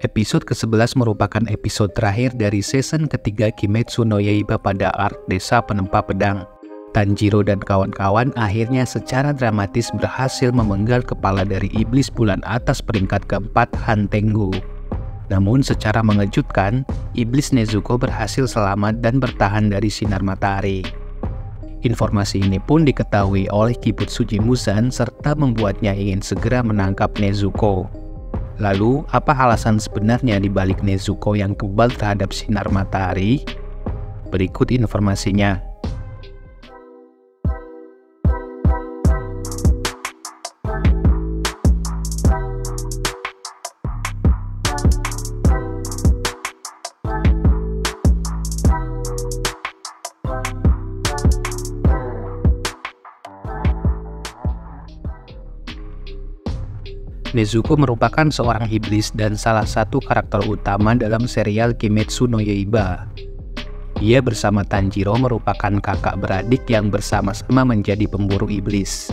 Episode ke-11 merupakan episode terakhir dari season ketiga Kimetsu no Yaiba pada arc Desa Penempa Pedang. Tanjiro dan kawan-kawan akhirnya secara dramatis berhasil memenggal kepala dari iblis bulan atas peringkat keempat Han Tengu. Namun secara mengejutkan, iblis Nezuko berhasil selamat dan bertahan dari sinar matahari. Informasi ini pun diketahui oleh Kibutsuji Muzan serta membuatnya ingin segera menangkap Nezuko. Lalu, apa alasan sebenarnya di balik Nezuko yang kebal terhadap sinar matahari? Berikut informasinya. Nezuko merupakan seorang iblis dan salah satu karakter utama dalam serial Kimetsu no Yaiba. Ia bersama Tanjiro merupakan kakak beradik yang bersama-sama menjadi pemburu iblis.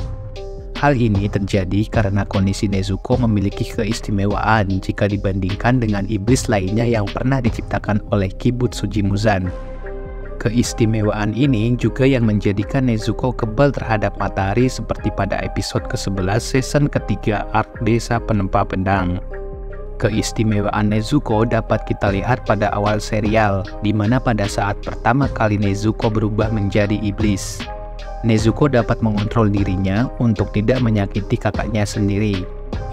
Hal ini terjadi karena kondisi Nezuko memiliki keistimewaan jika dibandingkan dengan iblis lainnya yang pernah diciptakan oleh Kibutsuji Muzan. Keistimewaan ini juga yang menjadikan Nezuko kebal terhadap matahari seperti pada episode ke-11 season ketiga arc Desa Penempa Pedang. Keistimewaan Nezuko dapat kita lihat pada awal serial, di mana pada saat pertama kali Nezuko berubah menjadi iblis. Nezuko dapat mengontrol dirinya untuk tidak menyakiti kakaknya sendiri.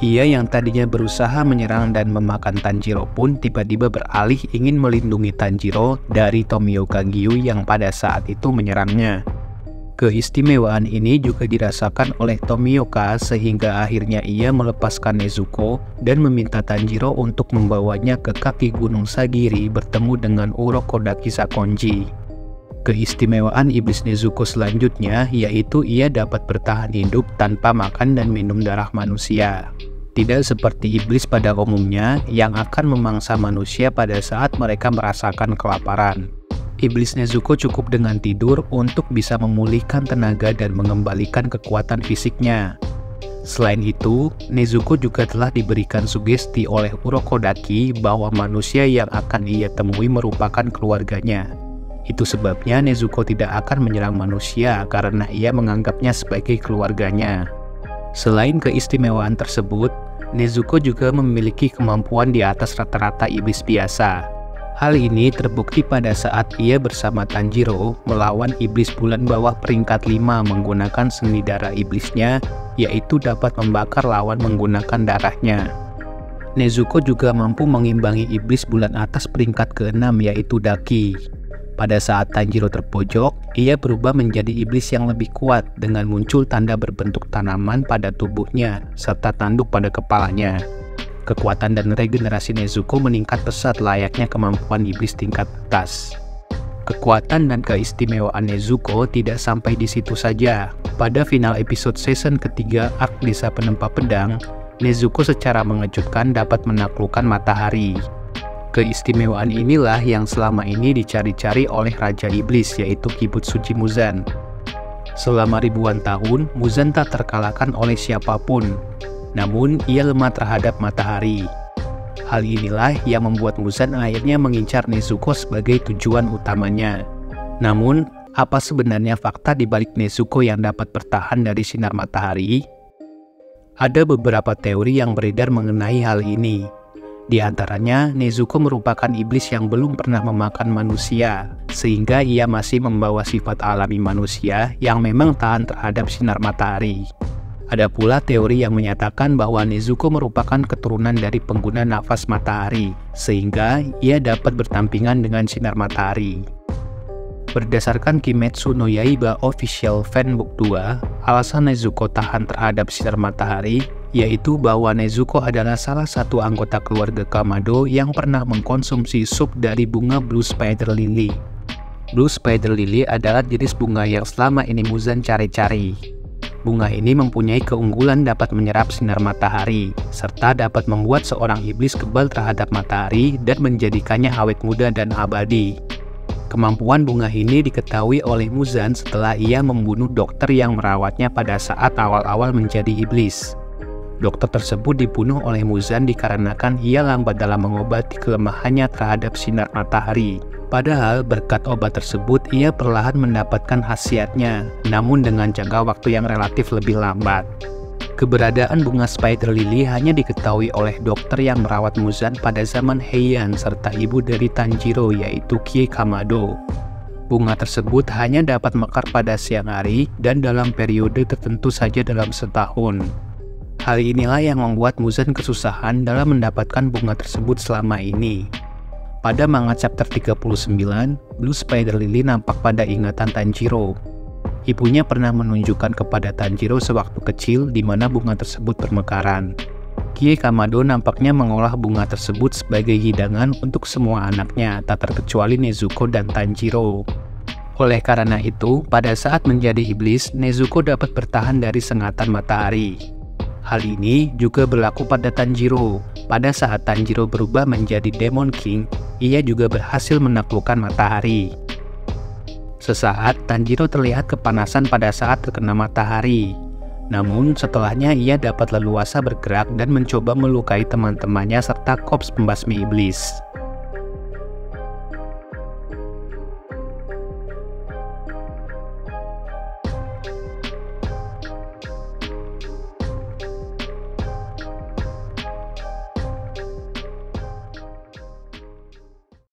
Ia yang tadinya berusaha menyerang dan memakan Tanjiro pun tiba-tiba beralih ingin melindungi Tanjiro dari Tomioka Gyu yang pada saat itu menyerangnya. Keistimewaan ini juga dirasakan oleh Tomioka sehingga akhirnya ia melepaskan Nezuko dan meminta Tanjiro untuk membawanya ke kaki Gunung Sagiri bertemu dengan Urokodaki Sakonji. Keistimewaan iblis Nezuko selanjutnya yaitu ia dapat bertahan hidup tanpa makan dan minum darah manusia. Tidak seperti iblis pada umumnya yang akan memangsa manusia pada saat mereka merasakan kelaparan. Iblis Nezuko cukup dengan tidur untuk bisa memulihkan tenaga dan mengembalikan kekuatan fisiknya. Selain itu, Nezuko juga telah diberikan sugesti oleh Urokodaki bahwa manusia yang akan ia temui merupakan keluarganya. Itu sebabnya Nezuko tidak akan menyerang manusia karena ia menganggapnya sebagai keluarganya. Selain keistimewaan tersebut, Nezuko juga memiliki kemampuan di atas rata-rata iblis biasa. Hal ini terbukti pada saat ia bersama Tanjiro melawan iblis bulan bawah peringkat 5 menggunakan seni darah iblisnya, yaitu dapat membakar lawan menggunakan darahnya. Nezuko juga mampu mengimbangi iblis bulan atas peringkat ke-6 yaitu Daki. Pada saat Tanjiro terpojok, ia berubah menjadi iblis yang lebih kuat dengan muncul tanda berbentuk tanaman pada tubuhnya serta tanduk pada kepalanya. Kekuatan dan regenerasi Nezuko meningkat pesat layaknya kemampuan iblis tingkat atas. Kekuatan dan keistimewaan Nezuko tidak sampai di situ saja. Pada final episode season ketiga arc Desa Penempa Pedang, Nezuko secara mengejutkan dapat menaklukkan matahari. Keistimewaan inilah yang selama ini dicari-cari oleh Raja Iblis yaitu Kibutsuji Muzan. Selama ribuan tahun, Muzan tak terkalahkan oleh siapapun. Namun, ia lemah terhadap matahari. Hal inilah yang membuat Muzan akhirnya mengincar Nezuko sebagai tujuan utamanya. Namun, apa sebenarnya fakta di balik Nezuko yang dapat bertahan dari sinar matahari? Ada beberapa teori yang beredar mengenai hal ini. Di antaranya, Nezuko merupakan iblis yang belum pernah memakan manusia, sehingga ia masih membawa sifat alami manusia yang memang tahan terhadap sinar matahari. Ada pula teori yang menyatakan bahwa Nezuko merupakan keturunan dari pengguna nafas matahari, sehingga ia dapat bertampingan dengan sinar matahari. Berdasarkan Kimetsu no Yaiba Official Fanbook 2, alasan Nezuko tahan terhadap sinar matahari yaitu bahwa Nezuko adalah salah satu anggota keluarga Kamado yang pernah mengkonsumsi sup dari bunga Blue Spider Lily. Blue Spider Lily adalah jenis bunga yang selama ini Muzan cari-cari. Bunga ini mempunyai keunggulan dapat menyerap sinar matahari, serta dapat membuat seorang iblis kebal terhadap matahari dan menjadikannya awet muda dan abadi. Kemampuan bunga ini diketahui oleh Muzan setelah ia membunuh dokter yang merawatnya pada saat awal-awal menjadi iblis. Dokter tersebut dibunuh oleh Muzan dikarenakan ia lambat dalam mengobati kelemahannya terhadap sinar matahari. Padahal berkat obat tersebut ia perlahan mendapatkan khasiatnya, namun dengan jangka waktu yang relatif lebih lambat. Keberadaan bunga spider lily hanya diketahui oleh dokter yang merawat Muzan pada zaman Heian serta ibu dari Tanjiro yaitu Kie Kamado. Bunga tersebut hanya dapat mekar pada siang hari dan dalam periode tertentu saja dalam setahun. Hal inilah yang membuat Muzan kesusahan dalam mendapatkan bunga tersebut selama ini. Pada manga chapter 39, Blue Spider Lily nampak pada ingatan Tanjiro. Ibunya pernah menunjukkan kepada Tanjiro sewaktu kecil di mana bunga tersebut bermekaran. Kie Kamado nampaknya mengolah bunga tersebut sebagai hidangan untuk semua anaknya, tak terkecuali Nezuko dan Tanjiro. Oleh karena itu, pada saat menjadi iblis, Nezuko dapat bertahan dari sengatan matahari. Hal ini juga berlaku pada Tanjiro. Pada saat Tanjiro berubah menjadi Demon King, ia juga berhasil menaklukkan matahari. Sesaat, Tanjiro terlihat kepanasan pada saat terkena matahari. Namun, setelahnya ia dapat leluasa bergerak dan mencoba melukai teman-temannya serta korps pembasmi iblis.